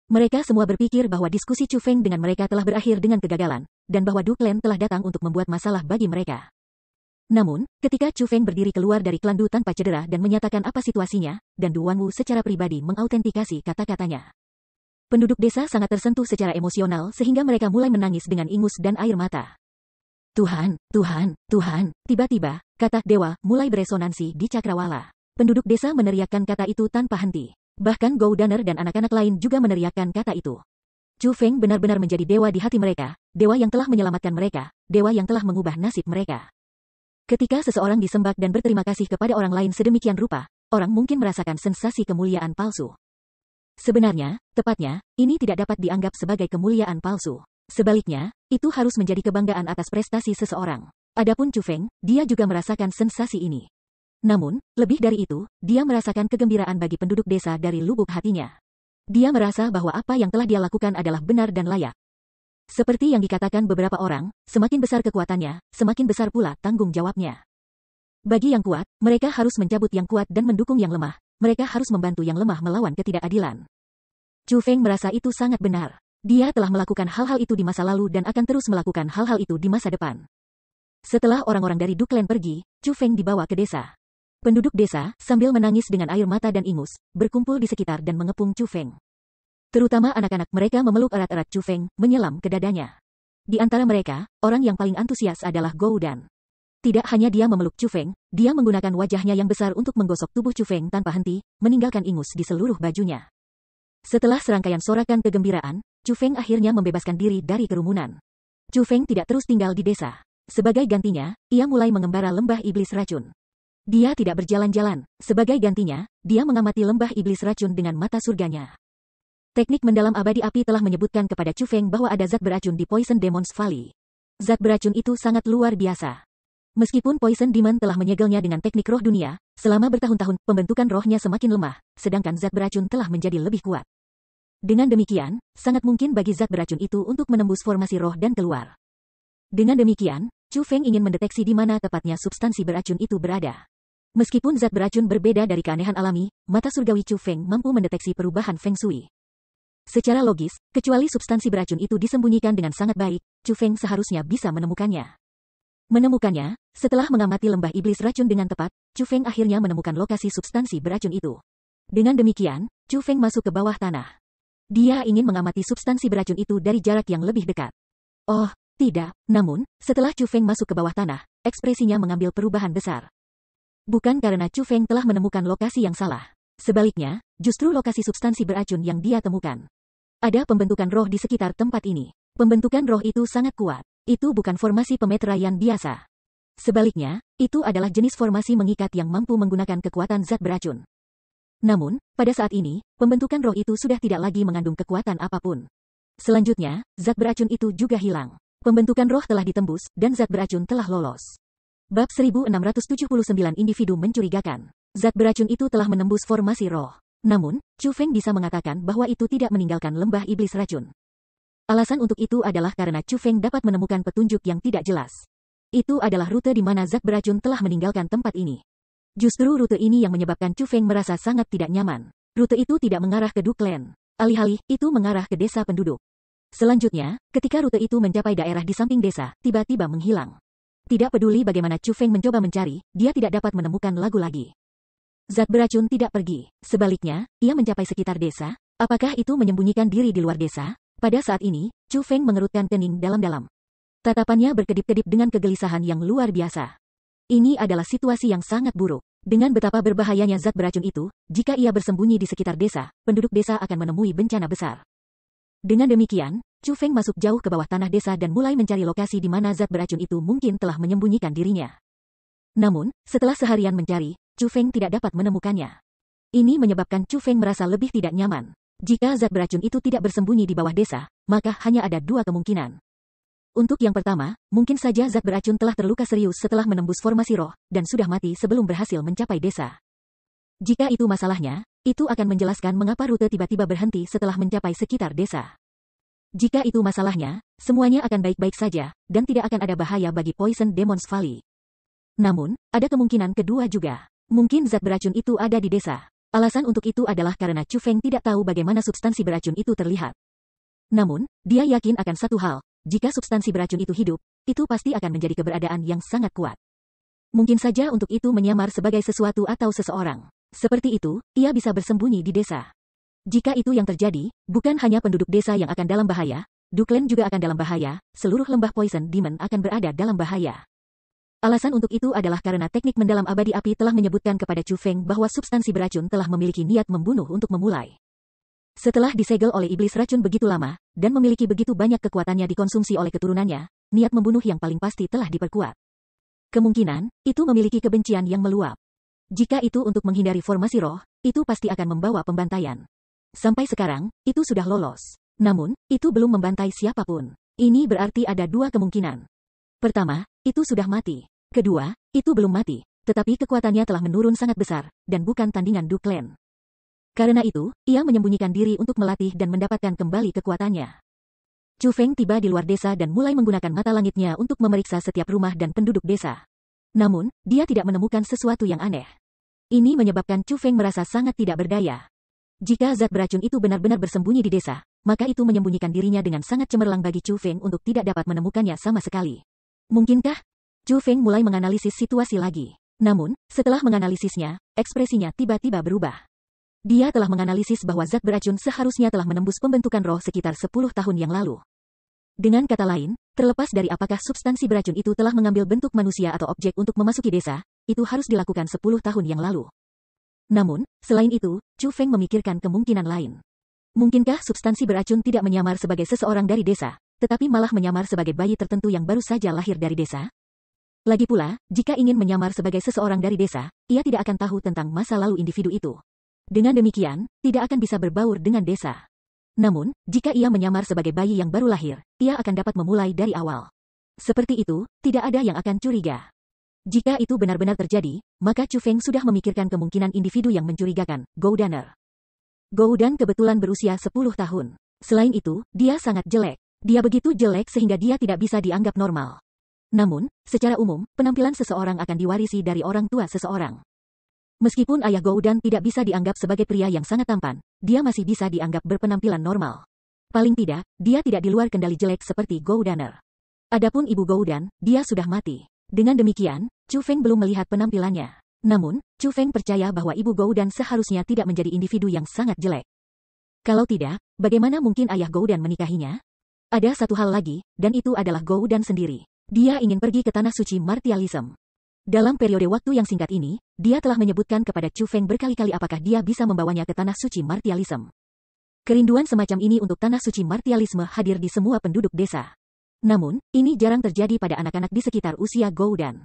Mereka semua berpikir bahwa diskusi Chu Feng dengan mereka telah berakhir dengan kegagalan, dan bahwa Du Clan telah datang untuk membuat masalah bagi mereka. Namun, ketika Chu Feng berdiri keluar dari klan Du tanpa cedera dan menyatakan apa situasinya, dan Du Wanwu secara pribadi mengautentikasi kata-katanya. Penduduk desa sangat tersentuh secara emosional sehingga mereka mulai menangis dengan ingus dan air mata. Tuhan, Tuhan, Tuhan, tiba-tiba, kata dewa mulai beresonansi di cakrawala. Penduduk desa meneriakkan kata itu tanpa henti. Bahkan Gou Daner dan anak-anak lain juga meneriakkan kata itu. Chu Feng benar-benar menjadi dewa di hati mereka, dewa yang telah menyelamatkan mereka, dewa yang telah mengubah nasib mereka. Ketika seseorang disembah dan berterima kasih kepada orang lain sedemikian rupa, orang mungkin merasakan sensasi kemuliaan palsu. Sebenarnya, tepatnya, ini tidak dapat dianggap sebagai kemuliaan palsu. Sebaliknya, itu harus menjadi kebanggaan atas prestasi seseorang. Adapun Chu Feng, dia juga merasakan sensasi ini. Namun, lebih dari itu, dia merasakan kegembiraan bagi penduduk desa dari lubuk hatinya. Dia merasa bahwa apa yang telah dia lakukan adalah benar dan layak. Seperti yang dikatakan beberapa orang, semakin besar kekuatannya, semakin besar pula tanggung jawabnya. Bagi yang kuat, mereka harus mencabut yang kuat dan mendukung yang lemah. Mereka harus membantu yang lemah melawan ketidakadilan. Chu Feng merasa itu sangat benar. Dia telah melakukan hal-hal itu di masa lalu dan akan terus melakukan hal-hal itu di masa depan. Setelah orang-orang dari Du Clan pergi, Chu Feng dibawa ke desa. Penduduk desa, sambil menangis dengan air mata dan ingus, berkumpul di sekitar dan mengepung Chu Feng. Terutama anak-anak mereka memeluk erat-erat Chu Feng, menyelam ke dadanya. Di antara mereka, orang yang paling antusias adalah Gou Dan. Tidak hanya dia memeluk Chu Feng, dia menggunakan wajahnya yang besar untuk menggosok tubuh Chu Feng tanpa henti, meninggalkan ingus di seluruh bajunya. Setelah serangkaian sorakan kegembiraan, Chu Feng akhirnya membebaskan diri dari kerumunan. Chu Feng tidak terus tinggal di desa. Sebagai gantinya, ia mulai mengembara lembah iblis racun. Dia tidak berjalan-jalan. Sebagai gantinya, dia mengamati lembah iblis racun dengan mata surganya. Teknik mendalam abadi api telah menyebutkan kepada Chu Feng bahwa ada zat beracun di Poison Demons Valley. Zat beracun itu sangat luar biasa. Meskipun Poison Demon telah menyegelnya dengan teknik roh dunia, selama bertahun-tahun pembentukan rohnya semakin lemah, sedangkan zat beracun telah menjadi lebih kuat. Dengan demikian, sangat mungkin bagi zat beracun itu untuk menembus formasi roh dan keluar. Dengan demikian, Chu Feng ingin mendeteksi di mana tepatnya substansi beracun itu berada. Meskipun zat beracun berbeda dari keanehan alami, mata surgawi Chu Feng mampu mendeteksi perubahan Feng Shui. Secara logis, kecuali substansi beracun itu disembunyikan dengan sangat baik, Chu Feng seharusnya bisa menemukannya. Menemukannya, setelah mengamati lembah iblis racun dengan tepat, Chu Feng akhirnya menemukan lokasi substansi beracun itu. Dengan demikian, Chu Feng masuk ke bawah tanah. Dia ingin mengamati substansi beracun itu dari jarak yang lebih dekat. Oh, tidak. Namun, setelah Chu Feng masuk ke bawah tanah, ekspresinya mengambil perubahan besar. Bukan karena Chu Feng telah menemukan lokasi yang salah. Sebaliknya, justru lokasi substansi beracun yang dia temukan. Ada pembentukan roh di sekitar tempat ini. Pembentukan roh itu sangat kuat. Itu bukan formasi pemeteraian biasa. Sebaliknya, itu adalah jenis formasi mengikat yang mampu menggunakan kekuatan zat beracun. Namun, pada saat ini, pembentukan roh itu sudah tidak lagi mengandung kekuatan apapun. Selanjutnya, zat beracun itu juga hilang. Pembentukan roh telah ditembus, dan zat beracun telah lolos. Bab 1679 individu mencurigakan. Zat beracun itu telah menembus formasi roh. Namun, Chu Feng bisa mengatakan bahwa itu tidak meninggalkan lembah iblis racun. Alasan untuk itu adalah karena Chu Feng dapat menemukan petunjuk yang tidak jelas. Itu adalah rute di mana zat beracun telah meninggalkan tempat ini. Justru rute ini yang menyebabkan Chu Feng merasa sangat tidak nyaman. Rute itu tidak mengarah ke Duklen. Alih-alih, itu mengarah ke desa penduduk. Selanjutnya, ketika rute itu mencapai daerah di samping desa, tiba-tiba menghilang. Tidak peduli bagaimana Chu Feng mencoba mencari, dia tidak dapat menemukan lagu lagi. Zat beracun tidak pergi. Sebaliknya, ia mencapai sekitar desa. Apakah itu menyembunyikan diri di luar desa? Pada saat ini, Chu Feng mengerutkan kening dalam-dalam. Tatapannya berkedip-kedip dengan kegelisahan yang luar biasa. Ini adalah situasi yang sangat buruk. Dengan betapa berbahayanya zat beracun itu, jika ia bersembunyi di sekitar desa, penduduk desa akan menemui bencana besar. Dengan demikian, Chu Feng masuk jauh ke bawah tanah desa dan mulai mencari lokasi di mana zat beracun itu mungkin telah menyembunyikan dirinya. Namun, setelah seharian mencari, Chu Feng tidak dapat menemukannya. Ini menyebabkan Chu Feng merasa lebih tidak nyaman. Jika zat beracun itu tidak bersembunyi di bawah desa, maka hanya ada dua kemungkinan. Untuk yang pertama, mungkin saja zat beracun telah terluka serius setelah menembus formasi roh, dan sudah mati sebelum berhasil mencapai desa. Jika itu masalahnya, itu akan menjelaskan mengapa rute tiba-tiba berhenti setelah mencapai sekitar desa. Jika itu masalahnya, semuanya akan baik-baik saja, dan tidak akan ada bahaya bagi Poison Demons Valley. Namun, ada kemungkinan kedua juga. Mungkin zat beracun itu ada di desa. Alasan untuk itu adalah karena Chu Feng tidak tahu bagaimana substansi beracun itu terlihat. Namun, dia yakin akan satu hal, jika substansi beracun itu hidup, itu pasti akan menjadi keberadaan yang sangat kuat. Mungkin saja untuk itu menyamar sebagai sesuatu atau seseorang. Seperti itu, ia bisa bersembunyi di desa. Jika itu yang terjadi, bukan hanya penduduk desa yang akan dalam bahaya, Duklen juga akan dalam bahaya, seluruh lembah Poison Demon akan berada dalam bahaya. Alasan untuk itu adalah karena teknik mendalam abadi api telah menyebutkan kepada Chu Feng bahwa substansi beracun telah memiliki niat membunuh untuk memulai. Setelah disegel oleh iblis racun begitu lama, dan memiliki begitu banyak kekuatannya dikonsumsi oleh keturunannya, niat membunuh yang paling pasti telah diperkuat. Kemungkinan, itu memiliki kebencian yang meluap. Jika itu untuk menghindari formasi roh, itu pasti akan membawa pembantaian. Sampai sekarang, itu sudah lolos. Namun, itu belum membantai siapapun. Ini berarti ada dua kemungkinan. Pertama, itu sudah mati. Kedua, itu belum mati, tetapi kekuatannya telah menurun sangat besar, dan bukan tandingan Duklen. Karena itu, ia menyembunyikan diri untuk melatih dan mendapatkan kembali kekuatannya. Chu Feng tiba di luar desa dan mulai menggunakan mata langitnya untuk memeriksa setiap rumah dan penduduk desa. Namun, dia tidak menemukan sesuatu yang aneh. Ini menyebabkan Chu Feng merasa sangat tidak berdaya. Jika zat beracun itu benar-benar bersembunyi di desa, maka itu menyembunyikan dirinya dengan sangat cemerlang bagi Chu Feng untuk tidak dapat menemukannya sama sekali. Mungkinkah? Chu Feng mulai menganalisis situasi lagi. Namun, setelah menganalisisnya, ekspresinya tiba-tiba berubah. Dia telah menganalisis bahwa zat beracun seharusnya telah menembus pembentukan roh sekitar 10 tahun yang lalu. Dengan kata lain, terlepas dari apakah substansi beracun itu telah mengambil bentuk manusia atau objek untuk memasuki desa, itu harus dilakukan 10 tahun yang lalu. Namun, selain itu, Chu Feng memikirkan kemungkinan lain. Mungkinkah substansi beracun tidak menyamar sebagai seseorang dari desa, tetapi malah menyamar sebagai bayi tertentu yang baru saja lahir dari desa? Lagi pula, jika ingin menyamar sebagai seseorang dari desa, ia tidak akan tahu tentang masa lalu individu itu. Dengan demikian, tidak akan bisa berbaur dengan desa. Namun, jika ia menyamar sebagai bayi yang baru lahir, ia akan dapat memulai dari awal. Seperti itu, tidak ada yang akan curiga. Jika itu benar-benar terjadi, maka Chu Feng sudah memikirkan kemungkinan individu yang mencurigakan, Gou Danner. Gou Dan kebetulan berusia 10 tahun. Selain itu, dia sangat jelek. Dia begitu jelek sehingga dia tidak bisa dianggap normal. Namun, secara umum, penampilan seseorang akan diwarisi dari orang tua seseorang. Meskipun ayah Gou Dan tidak bisa dianggap sebagai pria yang sangat tampan, dia masih bisa dianggap berpenampilan normal. Paling tidak, dia tidak di luar kendali jelek seperti Gou Danner. Adapun ibu Gou Dan, dia sudah mati. Dengan demikian, Chu Feng belum melihat penampilannya. Namun, Chu Feng percaya bahwa ibu Gou Dan seharusnya tidak menjadi individu yang sangat jelek. Kalau tidak, bagaimana mungkin ayah Gou Dan menikahinya? Ada satu hal lagi, dan itu adalah Gou Dan sendiri. Dia ingin pergi ke Tanah Suci Martialism. Dalam periode waktu yang singkat ini, dia telah menyebutkan kepada Chu Feng berkali-kali apakah dia bisa membawanya ke Tanah Suci Martialism. Kerinduan semacam ini untuk Tanah Suci Martialisme hadir di semua penduduk desa. Namun, ini jarang terjadi pada anak-anak di sekitar usia Gou Dan.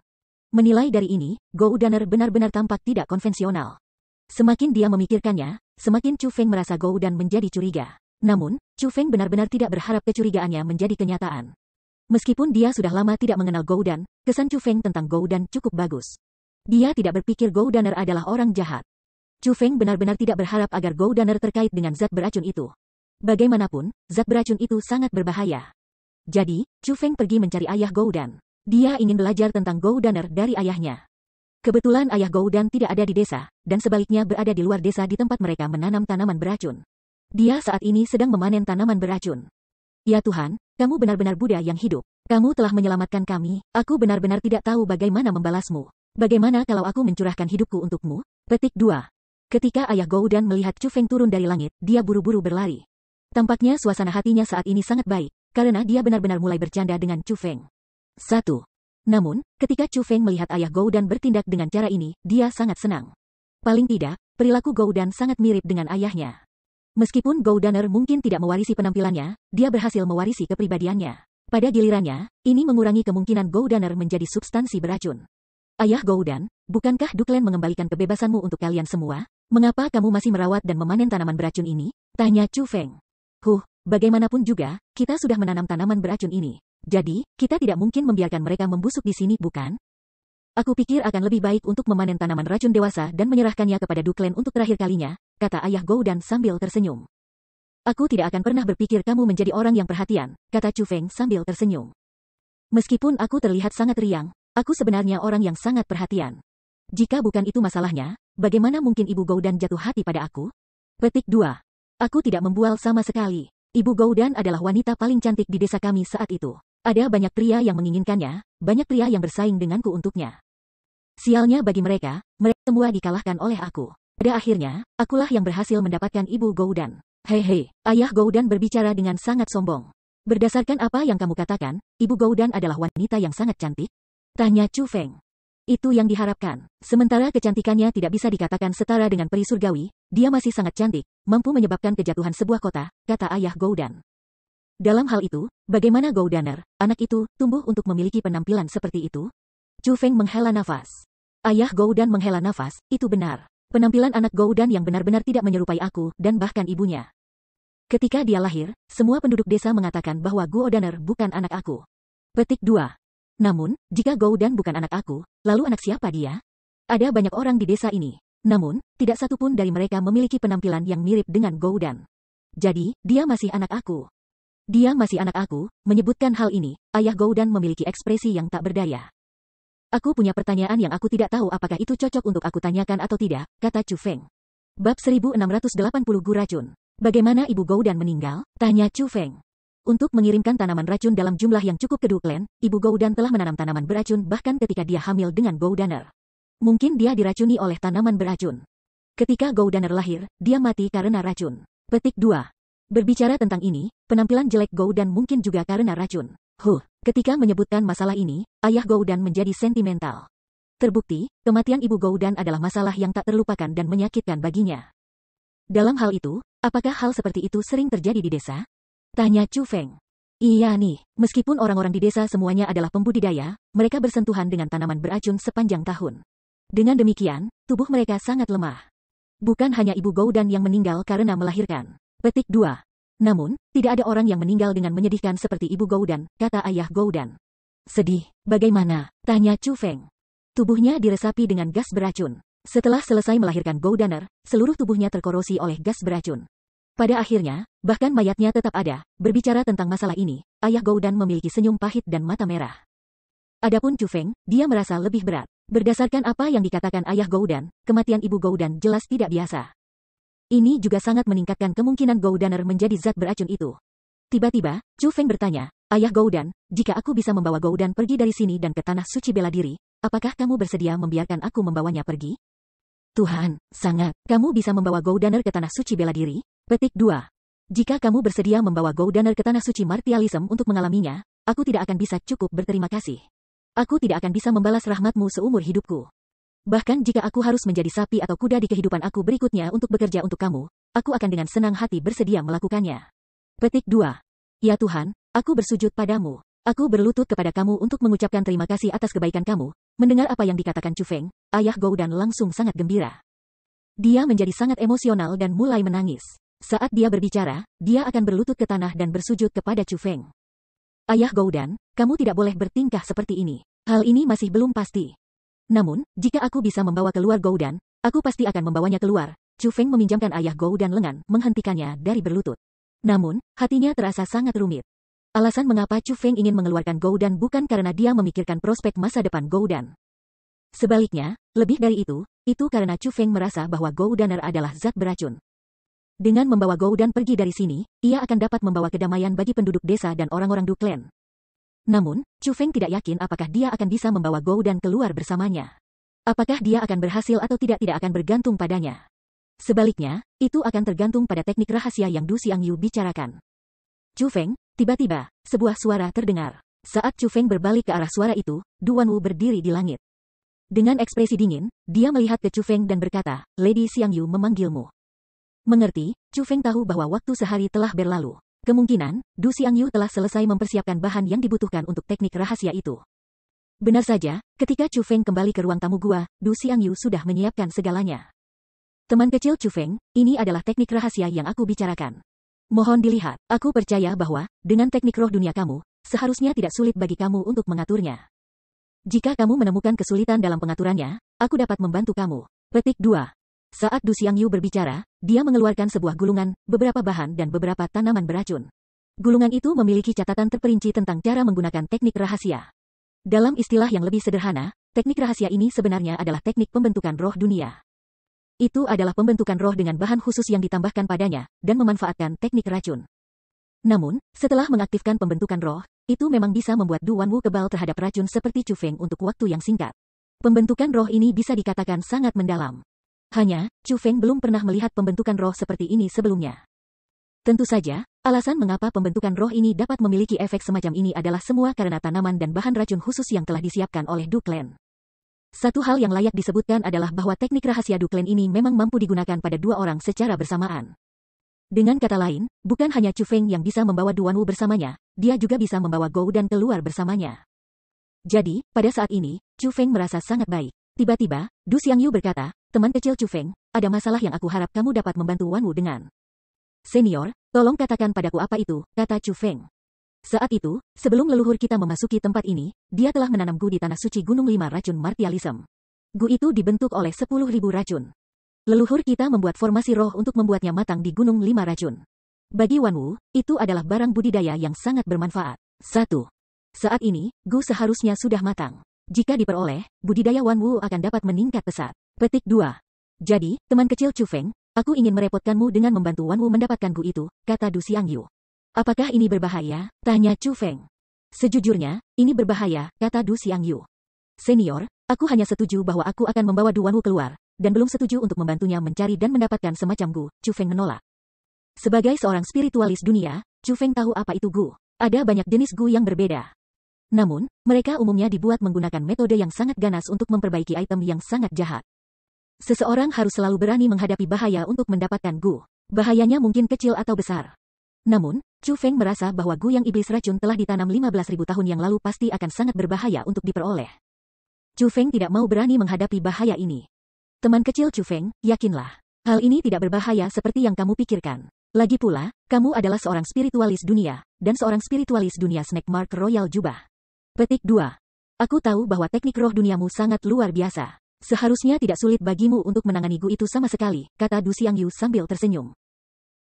Menilai dari ini, Gou Danner benar-benar tampak tidak konvensional. Semakin dia memikirkannya, semakin Chu Feng merasa Gou Dan menjadi curiga. Namun, Chu Feng benar-benar tidak berharap kecurigaannya menjadi kenyataan. Meskipun dia sudah lama tidak mengenal Gou Dan, kesan Chu Feng tentang Gou Dan cukup bagus. Dia tidak berpikir Gou Danner adalah orang jahat. Chu Feng benar-benar tidak berharap agar Gou Danner terkait dengan zat beracun itu. Bagaimanapun, zat beracun itu sangat berbahaya. Jadi, Chu Feng pergi mencari ayah Gou Dan. Dia ingin belajar tentang Gou Danner dari ayahnya. Kebetulan ayah Gou Dan tidak ada di desa, dan sebaliknya berada di luar desa di tempat mereka menanam tanaman beracun. Dia saat ini sedang memanen tanaman beracun. Ya Tuhan, kamu benar-benar Buddha yang hidup. Kamu telah menyelamatkan kami, aku benar-benar tidak tahu bagaimana membalasmu. Bagaimana kalau aku mencurahkan hidupku untukmu? Petik 2. Ketika ayah Gou Dan melihat Chu Feng turun dari langit, dia buru-buru berlari. Tampaknya suasana hatinya saat ini sangat baik, karena dia benar-benar mulai bercanda dengan Chu Feng. 1. Namun, ketika Chu Feng melihat ayah Gou Dan bertindak dengan cara ini, dia sangat senang. Paling tidak, perilaku Gou Dan sangat mirip dengan ayahnya. Meskipun Gou Danner mungkin tidak mewarisi penampilannya, dia berhasil mewarisi kepribadiannya. Pada gilirannya, ini mengurangi kemungkinan Gou Danner menjadi substansi beracun. Ayah Gou Dan, bukankah Duklen mengembalikan kebebasanmu untuk kalian semua? Mengapa kamu masih merawat dan memanen tanaman beracun ini? Tanya Chu Feng. Bagaimanapun juga, kita sudah menanam tanaman beracun ini. Jadi, kita tidak mungkin membiarkan mereka membusuk di sini, bukan? Aku pikir akan lebih baik untuk memanen tanaman racun dewasa dan menyerahkannya kepada Duklen untuk terakhir kalinya, kata ayah Gou Dan sambil tersenyum. Aku tidak akan pernah berpikir kamu menjadi orang yang perhatian, kata Chu Feng sambil tersenyum. Meskipun aku terlihat sangat riang, aku sebenarnya orang yang sangat perhatian. Jika bukan itu masalahnya, bagaimana mungkin Ibu Gou Dan jatuh hati pada aku? Petik 2. Aku tidak membual sama sekali. Ibu Gou Dan adalah wanita paling cantik di desa kami saat itu. Ada banyak pria yang menginginkannya, banyak pria yang bersaing denganku untuknya. Sialnya bagi mereka semua dikalahkan oleh aku. Pada akhirnya, akulah yang berhasil mendapatkan Ibu Gou Dan. Hei, ayah Gou Dan berbicara dengan sangat sombong. Berdasarkan apa yang kamu katakan, Ibu Gou Dan adalah wanita yang sangat cantik? Tanya Chu Feng. Itu yang diharapkan. Sementara kecantikannya tidak bisa dikatakan setara dengan peri surgawi, dia masih sangat cantik, mampu menyebabkan kejatuhan sebuah kota, kata ayah Gou Dan. Dalam hal itu, bagaimana Gou Danner, anak itu, tumbuh untuk memiliki penampilan seperti itu? Chu Feng menghela nafas. Ayah Gou Dan menghela nafas, itu benar. Penampilan anak Gou Dan yang benar-benar tidak menyerupai aku dan bahkan ibunya. Ketika dia lahir, semua penduduk desa mengatakan bahwa Gou Danner bukan anak aku. Petik 2. Namun, jika Gou Dan bukan anak aku, lalu anak siapa dia? Ada banyak orang di desa ini. Namun, tidak satu pun dari mereka memiliki penampilan yang mirip dengan Gou Dan. Jadi, dia masih anak aku. Dia masih anak aku, menyebutkan hal ini, ayah Gou Dan memiliki ekspresi yang tak berdaya. Aku punya pertanyaan yang aku tidak tahu apakah itu cocok untuk aku tanyakan atau tidak, kata Chu Feng. Bab 1680 Gu Racun. Bagaimana Ibu Gou Dan meninggal? Tanya Chu Feng. Untuk mengirimkan tanaman racun dalam jumlah yang cukup ke Duklen, Ibu Gou Dan telah menanam tanaman beracun bahkan ketika dia hamil dengan Gou Danner. Mungkin dia diracuni oleh tanaman beracun. Ketika Gou Danner lahir, dia mati karena racun. Petik 2. Berbicara tentang ini, penampilan jelek Gou Dan mungkin juga karena racun. Ketika menyebutkan masalah ini, ayah Gou Dan menjadi sentimental. Terbukti, kematian Ibu Gou Dan adalah masalah yang tak terlupakan dan menyakitkan baginya. Dalam hal itu, apakah hal seperti itu sering terjadi di desa? Tanya Chu Feng. Iya nih, meskipun orang-orang di desa semuanya adalah pembudidaya, mereka bersentuhan dengan tanaman beracun sepanjang tahun. Dengan demikian, tubuh mereka sangat lemah. Bukan hanya ibu Goudan yang meninggal karena melahirkan. Petik 2. Namun, tidak ada orang yang meninggal dengan menyedihkan seperti ibu Goudan, kata ayah Goudan. Sedih, bagaimana? Tanya Chu Feng. Tubuhnya diresapi dengan gas beracun. Setelah selesai melahirkan Goudaner, seluruh tubuhnya terkorosi oleh gas beracun. Pada akhirnya, bahkan mayatnya tetap ada. Berbicara tentang masalah ini, ayah Goudan memiliki senyum pahit dan mata merah. Adapun Chu Feng, dia merasa lebih berat. Berdasarkan apa yang dikatakan ayah Goudan, kematian ibu Goudan jelas tidak biasa. Ini juga sangat meningkatkan kemungkinan Goudaner menjadi zat beracun itu. Tiba-tiba, Chu Feng bertanya, ayah Goudan, jika aku bisa membawa Goudan pergi dari sini dan ke tanah suci bela diri, apakah kamu bersedia membiarkan aku membawanya pergi? Tuhan, sangat. Kamu bisa membawa Goudaner ke tanah suci bela diri? Petik 2. Jika kamu bersedia membawa Goudaner ke tanah suci martialism untuk mengalaminya, aku tidak akan bisa cukup berterima kasih. Aku tidak akan bisa membalas rahmatmu seumur hidupku. Bahkan jika aku harus menjadi sapi atau kuda di kehidupan aku berikutnya untuk bekerja untuk kamu, aku akan dengan senang hati bersedia melakukannya. Petik 2. Ya Tuhan, aku bersujud padamu. Aku berlutut kepada kamu untuk mengucapkan terima kasih atas kebaikan kamu. Mendengar apa yang dikatakan Chu Feng, ayah Goudan langsung sangat gembira. Dia menjadi sangat emosional dan mulai menangis. Saat dia berbicara, dia akan berlutut ke tanah dan bersujud kepada Chu Feng. Ayah Goudan, kamu tidak boleh bertingkah seperti ini. Hal ini masih belum pasti. Namun, jika aku bisa membawa keluar Goudan, aku pasti akan membawanya keluar. Chu Feng meminjamkan ayah Goudan lengan, menghentikannya dari berlutut. Namun, hatinya terasa sangat rumit. Alasan mengapa Chu Feng ingin mengeluarkan Goudan bukan karena dia memikirkan prospek masa depan Goudan. Sebaliknya, lebih dari itu karena Chu Feng merasa bahwa Goudaner adalah zat beracun. Dengan membawa Goudan pergi dari sini, ia akan dapat membawa kedamaian bagi penduduk desa dan orang-orang Duklen. Namun, Chu Feng tidak yakin apakah dia akan bisa membawa Goudan keluar bersamanya. Apakah dia akan berhasil atau tidak akan bergantung padanya. Sebaliknya, itu akan tergantung pada teknik rahasia yang Du Xiangyu bicarakan. Chu Feng, tiba-tiba, sebuah suara terdengar. Saat Chu Feng berbalik ke arah suara itu, Du Wanwu berdiri di langit. Dengan ekspresi dingin, dia melihat ke Chu Feng dan berkata, Lady Xiangyu memanggilmu. Mengerti, Chu Feng tahu bahwa waktu sehari telah berlalu. Kemungkinan, Du Xiangyu telah selesai mempersiapkan bahan yang dibutuhkan untuk teknik rahasia itu. Benar saja, ketika Chu Feng kembali ke ruang tamu gua, Du Xiangyu sudah menyiapkan segalanya. Teman kecil Chu Feng, ini adalah teknik rahasia yang aku bicarakan. Mohon dilihat, aku percaya bahwa, dengan teknik roh dunia kamu, seharusnya tidak sulit bagi kamu untuk mengaturnya. Jika kamu menemukan kesulitan dalam pengaturannya, aku dapat membantu kamu. Petik 2. Saat Du Xiangyu berbicara, dia mengeluarkan sebuah gulungan, beberapa bahan dan beberapa tanaman beracun. Gulungan itu memiliki catatan terperinci tentang cara menggunakan teknik rahasia. Dalam istilah yang lebih sederhana, teknik rahasia ini sebenarnya adalah teknik pembentukan roh dunia. Itu adalah pembentukan roh dengan bahan khusus yang ditambahkan padanya, dan memanfaatkan teknik racun. Namun, setelah mengaktifkan pembentukan roh, itu memang bisa membuat Du Wanwu kebal terhadap racun seperti Chu Feng untuk waktu yang singkat. Pembentukan roh ini bisa dikatakan sangat mendalam. Hanya, Chu Feng belum pernah melihat pembentukan roh seperti ini sebelumnya. Tentu saja, alasan mengapa pembentukan roh ini dapat memiliki efek semacam ini adalah semua karena tanaman dan bahan racun khusus yang telah disiapkan oleh Du Clan. Satu hal yang layak disebutkan adalah bahwa teknik rahasia Du Clan ini memang mampu digunakan pada dua orang secara bersamaan. Dengan kata lain, bukan hanya Chu Feng yang bisa membawa Du Wanwu bersamanya, dia juga bisa membawa Goudan keluar bersamanya. Jadi, pada saat ini, Chu Feng merasa sangat baik. Tiba-tiba, Du Xiangyu berkata, teman kecil Chu Feng, ada masalah yang aku harap kamu dapat membantu Wanwu dengan. Senior, tolong katakan padaku apa itu, kata Chu Feng. Saat itu, sebelum leluhur kita memasuki tempat ini, dia telah menanam gu di tanah suci Gunung 5 racun martialism. Gu itu dibentuk oleh 10.000 racun. Leluhur kita membuat formasi roh untuk membuatnya matang di Gunung 5 racun. Bagi Wanwu, itu adalah barang budidaya yang sangat bermanfaat. 1. Saat ini, gu seharusnya sudah matang. Jika diperoleh, budidaya Wanwu akan dapat meningkat pesat. Petik 2. Jadi, teman kecil Chu Feng, aku ingin merepotkanmu dengan membantu Wanwu mendapatkan gu itu, kata Du Xiangyu. Apakah ini berbahaya? Tanya Chu Feng. Sejujurnya, ini berbahaya, kata Du Xiangyu. Senior, aku hanya setuju bahwa aku akan membawa Du Wanwu keluar, dan belum setuju untuk membantunya mencari dan mendapatkan semacam gu, Chu Feng menolak. Sebagai seorang spiritualis dunia, Chu Feng tahu apa itu gu. Ada banyak jenis gu yang berbeda. Namun, mereka umumnya dibuat menggunakan metode yang sangat ganas untuk memperbaiki item yang sangat jahat. Seseorang harus selalu berani menghadapi bahaya untuk mendapatkan gu. Bahayanya mungkin kecil atau besar. Namun, Chu Feng merasa bahwa Gu yang iblis racun telah ditanam 15.000 tahun yang lalu pasti akan sangat berbahaya untuk diperoleh. Chu Feng tidak mau berani menghadapi bahaya ini. Teman kecil Chu Feng, yakinlah. Hal ini tidak berbahaya seperti yang kamu pikirkan. Lagi pula, kamu adalah seorang spiritualis dunia, dan seorang spiritualis dunia Snake Mark Royal Jubah. Petik 2. Aku tahu bahwa teknik roh duniamu sangat luar biasa. Seharusnya tidak sulit bagimu untuk menangani Gu itu sama sekali, kata Du Xiangyu sambil tersenyum.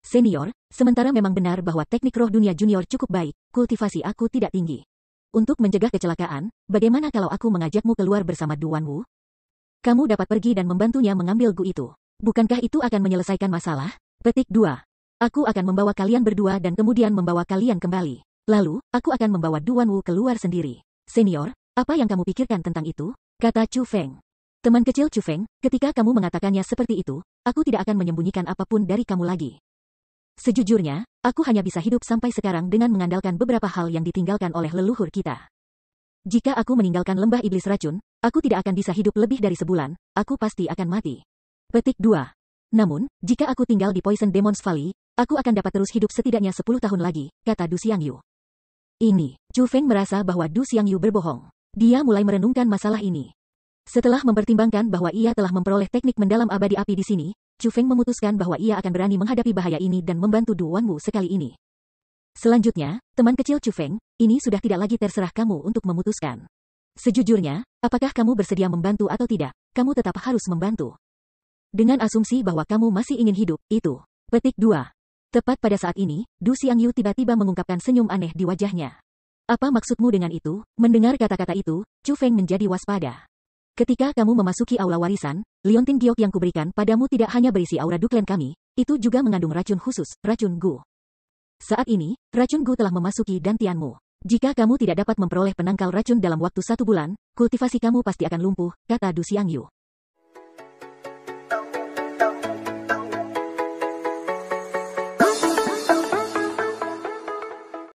Senior, sementara memang benar bahwa teknik roh dunia junior cukup baik, kultivasi aku tidak tinggi. Untuk mencegah kecelakaan, bagaimana kalau aku mengajakmu keluar bersama Du Wanwu? Kamu dapat pergi dan membantunya mengambil Gu itu. Bukankah itu akan menyelesaikan masalah? Petik 2. Aku akan membawa kalian berdua dan kemudian membawa kalian kembali. Lalu, aku akan membawa Du Wanwu keluar sendiri. Senior, apa yang kamu pikirkan tentang itu? Kata Chu Feng. Teman kecil Chu Feng, ketika kamu mengatakannya seperti itu, aku tidak akan menyembunyikan apapun dari kamu lagi. Sejujurnya, aku hanya bisa hidup sampai sekarang dengan mengandalkan beberapa hal yang ditinggalkan oleh leluhur kita. Jika aku meninggalkan lembah iblis racun, aku tidak akan bisa hidup lebih dari sebulan, aku pasti akan mati. Petik 2. Namun, jika aku tinggal di Poison Demons Valley, aku akan dapat terus hidup setidaknya 10 tahun lagi, kata Du Xiangyu. Ini, Chu Feng merasa bahwa Du Xiangyu berbohong. Dia mulai merenungkan masalah ini. Setelah mempertimbangkan bahwa ia telah memperoleh teknik mendalam abadi api di sini, Chu Feng memutuskan bahwa ia akan berani menghadapi bahaya ini dan membantu Du Wanwu sekali ini. Selanjutnya, teman kecil Chu Feng, ini sudah tidak lagi terserah kamu untuk memutuskan. Sejujurnya, apakah kamu bersedia membantu atau tidak, kamu tetap harus membantu. Dengan asumsi bahwa kamu masih ingin hidup, itu. Petik 2. Tepat pada saat ini, Du Xiangyu tiba-tiba mengungkapkan senyum aneh di wajahnya. Apa maksudmu dengan itu? Mendengar kata-kata itu, Chu Feng menjadi waspada. Ketika kamu memasuki aula warisan, liontin giok yang kuberikan padamu tidak hanya berisi aura duklen kami, itu juga mengandung racun khusus, racun Gu. Saat ini, racun Gu telah memasuki dantianmu. Jika kamu tidak dapat memperoleh penangkal racun dalam waktu 1 bulan, kultivasi kamu pasti akan lumpuh, kata Du Xiangyu.